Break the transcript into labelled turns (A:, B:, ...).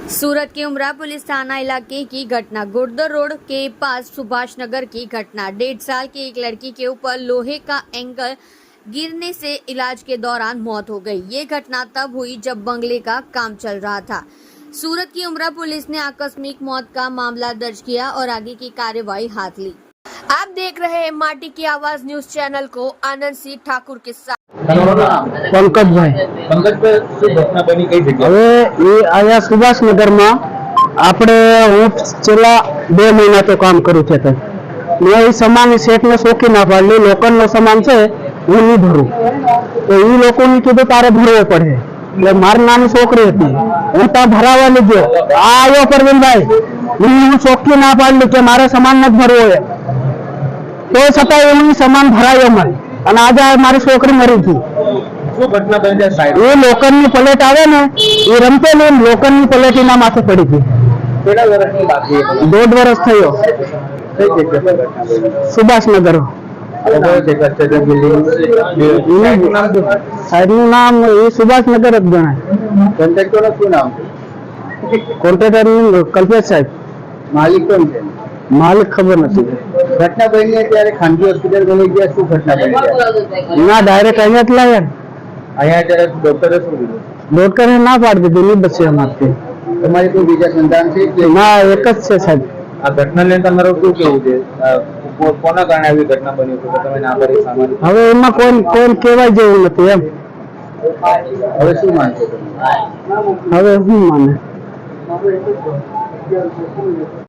A: सूरत के उमरा पुलिस थाना इलाके की घटना। गुर्दर रोड के पास सुभाष नगर की घटना। 1.5 साल की एक लड़की के ऊपर लोहे का एंगल गिरने से इलाज के दौरान मौत हो गई। ये घटना तब हुई जब बंगले का काम चल रहा था। सूरत की उमरा पुलिस ने आकस्मिक मौत का मामला दर्ज किया और आगे की कार्यवाही हाथ ली। आप देख रहे हैं माटी की आवाज न्यूज चैनल को आनंद सिंह ठाकुर के साथ।
B: पंकजभाई હવે એ આયા સુભાષનગર માં આપણે હું છેલ્લા 2 મહિના તો કામ કરું છે મેં એ સામાન શેઠ ને સોકી ના પાડલી લોકલ નો સામાન છે હું નહીં ભરું તો એ લોકોને કીધું તારે ભરવો પડે એટલે મારી નાની છોકરી હતી હું ત્યાં ભરાવા લીધો આ આવ્યો પરવીનભાઈ હું સોકી ના પાડલી કે મારે સામાન નથી ભરવો હોય તો છતાં હું સામાન ભરાયો મને અને આજે મારી છોકરી મરી ગઈ। એ લોકલની પ્લેટ આવે ને એ રમતેલી લોકલની પ્લેટ એના માથે પડી ગઈ। 1.5 વર્ષ થયો સુભાષનગર। સાહેબનું નામ એ સુભાષનગર જ ગણાય। કોન્ટ્રાક્ટર કલ્પેશ સાહેબ। માલિક કોણ છે? માલિક ખબર નથી। ઘટના બની ત્યારે ખાનગી હોસ્પિટલ ગઈ ગયા શું ઘટના બની ના ડાયરેક્ટ અહીંયા જ લાવ્યા। અહીંયા ત્યારે ડોક્ટરે શું કીધું? ડોક્ટરે ના પાડી દીધી નહીં બચે અમારથી। તમારી કોઈ બીજા સંતાન છે કે ના એક જ છે સાહેબ। આ ઘટના લઈને તમારું શું કેવું છે? કોના કારણે આવી ઘટના બની છે તમે ના કરી સામાન્ય? હવે એમાં કોઈ કહેવાય જેવું નથી એમ। હવે શું માનશો તમે? હવે શું માને?